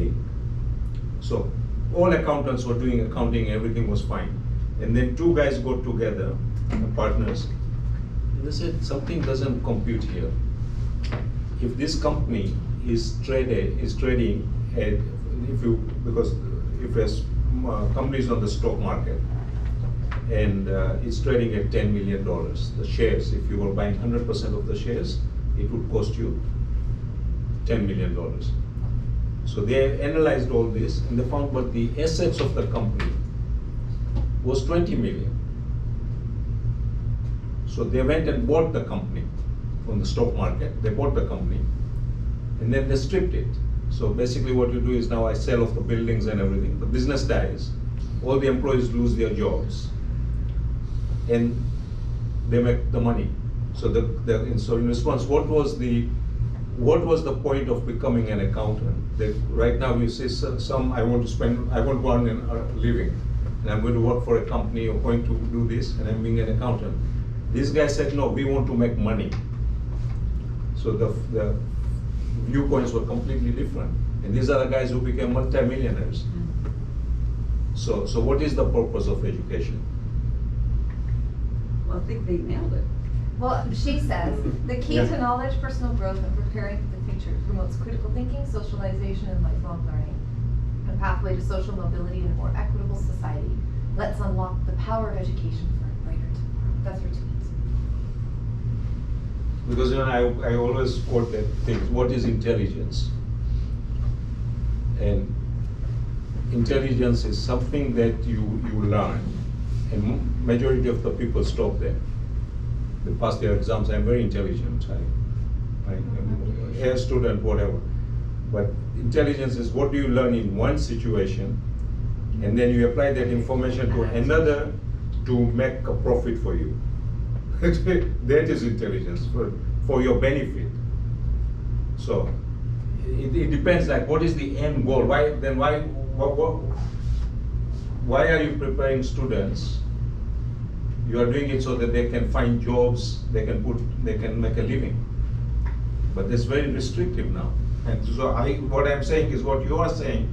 big. So all accountants were doing accounting, everything was fine. And then two guys got together, partners, and they said something doesn't compute here. If this company is trading at, because if a company is on the stock market and it's trading at $10 million, the shares, if you were buying 100% of the shares, it would cost you $10 million. So they analyzed all this and they found that the assets of the company was 20 million. So they went and bought the company from the stock market. They bought the company and then they stripped it. So basically what you do is now I sell off the buildings and everything. The business dies. All the employees lose their jobs and they make the money. So so in response, what was the point of becoming an accountant? Right now you say I want to earn a living and I'm going to work for a company or going to do this and I'm being an accountant. This guy said, no, we want to make money. So the viewpoints were completely different. And these are the guys who became multimillionaires. So what is the purpose of education? Well, I think they nailed it. Well, she says, the key to knowledge, personal growth, and preparing for the future promotes critical thinking, socialization, and lifelong learning. A pathway to social mobility in a more equitable society. Let's unlock the power of education for a brighter tomorrow. That's her tweet. Because I always quote that thing, what is intelligence? And intelligence is something that you learn, and majority of the people stop there. They pass their exams, I'm very intelligent, I'm a student, whatever. But intelligence is what do you learn in one situation, and then you apply that information to another to make a profit for you. That is intelligence for your benefit. So it depends, like what is the end goal? Why are you preparing students? You are doing it so that they can find jobs, they can make a living. But it's very restrictive now. And so what I'm saying is what you are saying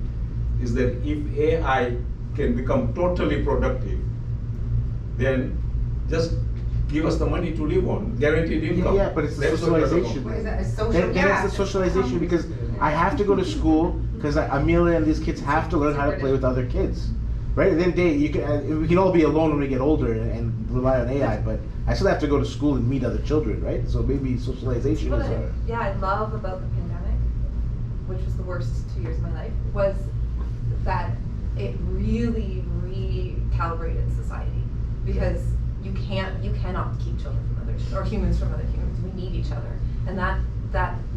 is that if AI can become totally productive, then just give us the money to live on, guaranteed income. Yeah, but it's the socialization. What is that, a social? Then it's the socialization because I have to go to school because Amelia and these kids have to learn how to play with other kids, right? And then we can all be alone when we get older and rely on AI, but I still have to go to school and meet other children, right? So maybe socialization is our... Yeah, I love about the pandemic, which was the worst 2 years of my life, was that it really recalibrated society because you cannot keep children from others or humans from other humans. We need each other, and that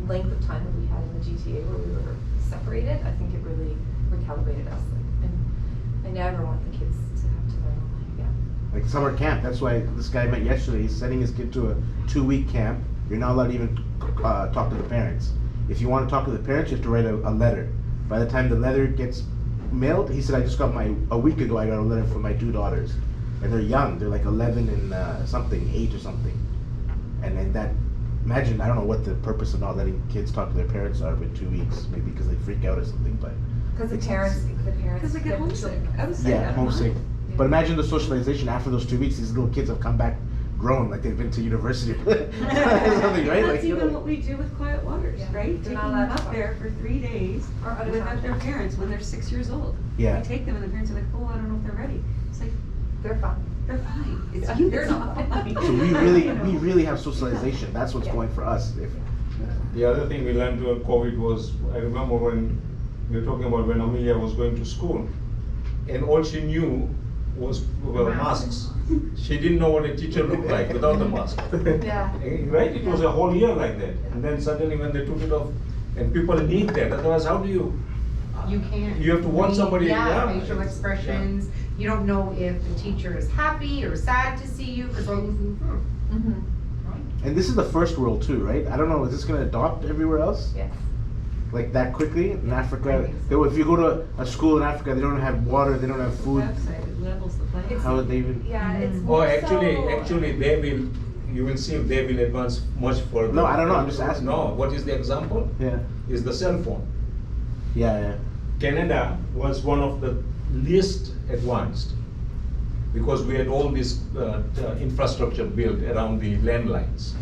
length of time that we had in the GTA where we were separated, I think it really recalibrated us. And I never want the kids to have to learn online again. Like summer camp, that's why this guy I met yesterday, he's sending his kid to a 2-week camp. You're not allowed to even talk to the parents. If you want to talk to the parents, you have to write a letter. By the time the letter gets mailed, he said, a week ago I got a letter from my 2 daughters. And they're young, they're like 11 and 8 or something. And then that, imagine, I don't know what the purpose of not letting kids talk to their parents are for 2 weeks, maybe because they freak out or something, but. Because the parents Because they get homesick. I would say Yeah, that. homesick. But imagine the socialization after those 2 weeks, these little kids have come back grown, like they've been to university or something, right? That's even what we do with Quiet Waters, Yeah. right? They're Taking not them allowed to up talk. there for 3 days Or out of without town. their parents when they're 6 years old. Yeah. We take them and the parents are like, oh, I don't know if they're ready. It's like, they're fun. they're fine. It's Yeah. you They're that's not. fine. So we really have socialization. That's what's Yeah. going for us. The other thing we learned during COVID was, I remember when we were talking about when Amelia was going to school, and all she knew was masks. She didn't know what a teacher looked like without the mask. Yeah. Right? It was a whole year like that. And then suddenly when they took it off, and people need that. Otherwise, how do you? You can't. You have to watch somebody. Yeah, facial expressions. You don't know if the teacher is happy or sad to see you because Mm-hmm. And this is the first world too, right? I don't know, is this gonna adopt everywhere else? Yes. Like that quickly? In Africa, if you go to a school in Africa, they don't have water, they don't have food. Website, it levels the playing. How would they even? Yeah, it's Oh, more actually, they will. You will see if they will advance much further. No, I don't know, I'm just asking. No, what is the example? Yeah. Is the cell phone. Yeah, yeah. Canada was one of the least advanced because we had all this infrastructure built around the landlines.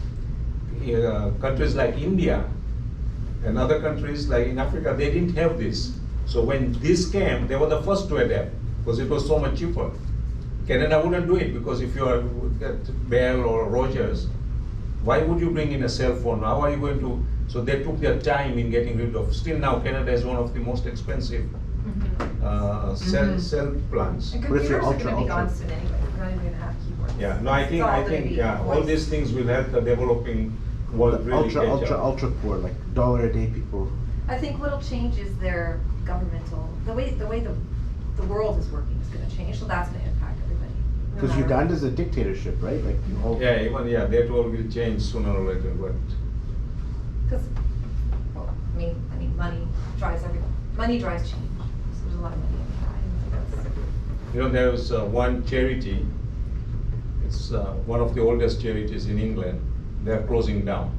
Countries like India and other countries like in Africa, they didn't have this. So when this came, they were the first to adapt because it was so much cheaper. Canada wouldn't do it because if you are at Bell or Rogers, why would you bring in a cell phone? How are you going to? So they took their time in getting rid of. Still now, Canada is one of the most expensive cell plans. And But if computers you're are gonna be ultra- gone soon anyway, we're not even gonna have keyboards. Yeah, no, I It's all gonna think, be yeah, all voice. these things will help the developing world really Ultra, catch ultra, up. ultra poor, like $1 a day people. I think what'll change is their governmental, the way the world is working is gonna change, so that's gonna impact everybody. no Because matter- Uganda's a dictatorship, right? Like, Yeah, even, yeah, that all will change sooner or later, but, Cause, well, I mean, money drives everything, money drives change, so there's a lot of money in that, and you know, there was one charity, it's one of the oldest charities in England, they're closing down.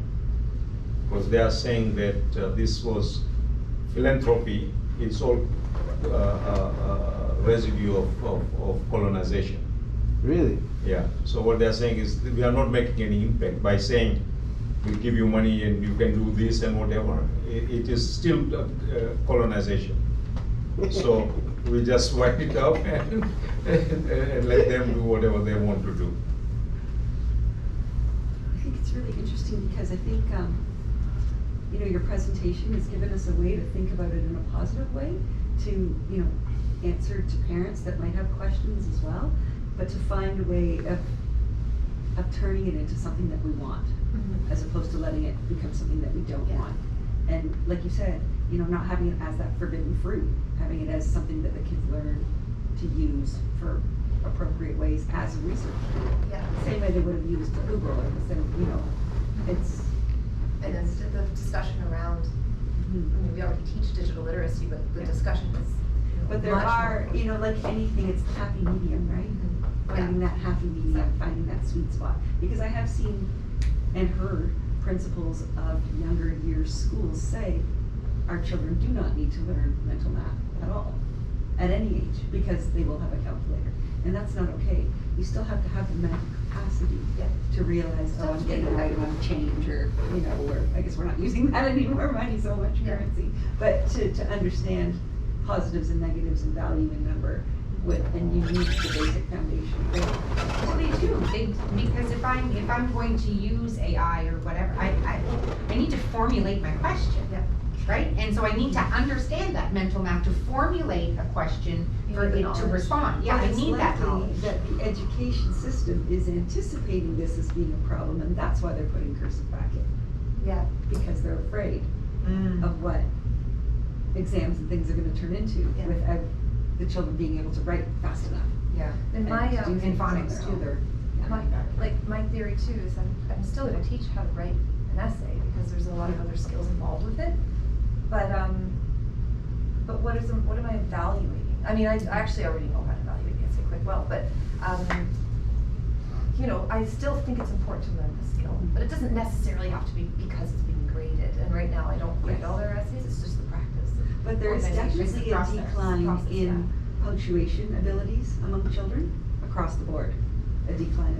Because they are saying that this was philanthropy, it's all residue of colonization. really? Yeah, so what they're saying is that we are not making any impact by saying we'll give you money and you can do this and whatever. It is still colonization. So we just wipe it up and let them do whatever they want to do. I think it's really interesting because I think, you know, your presentation has given us a way to think about it in a positive way, to, you know, answer to parents that might have questions as well, but to find a way of turning it into something that we want, Mhm. as opposed to letting it become something that we don't Yeah. want. And like you said, you know, not having it as that forbidden fruit, having it as something that the kids learn to use for appropriate ways as a research tool. Yeah. The same way they would have used Google or the same, you know, it's. And then the discussion around, I mean, we already teach digital literacy, but the Yeah. discussion is, you know, But there much are, more. you know, like anything, it's the happy medium, right? Mhm. Finding Yeah. that happy medium, finding that sweet spot. Because I have seen and heard principals of younger years schools say, our children do not need to learn mental math at all, at any age, because they will have a calculator. And that's not okay. You still have to have the mental capacity Yeah. to realize, oh, I'm getting out of change, or, you know, or, I guess we're not using that anymore, money so much Yeah. currency. But to understand positives and negatives and value in number with, and you need the basic foundation. Well, they do, because if I'm going to use AI or whatever, I need to formulate my question. Yeah. Right? And so I need to understand that mental math to formulate a question You for need the it to knowledge. respond. Yeah, But I it's need that likely knowledge. that the education system is anticipating this as being a problem, and that's why they're putting cursive bracket, Yeah. because they're afraid of what exams and things are gonna turn into Yeah. without the children being able to write fast enough. Yeah. And And my, to do And things on phonics their too, own. they're. my theory too is I'm still gonna teach how to write an essay, because there's a lot of other skills involved with it. But what am I evaluating? I mean, I actually already know how to evaluate the essay quite well, but, you know, I still think it's important to learn the skill, but it doesn't necessarily have to be because it's being graded, and right now I don't grade all their essays, it's just the practice. But there is Organization. It's the definitely a process. decline Process, in punctuation abilities among children across the board, a decline in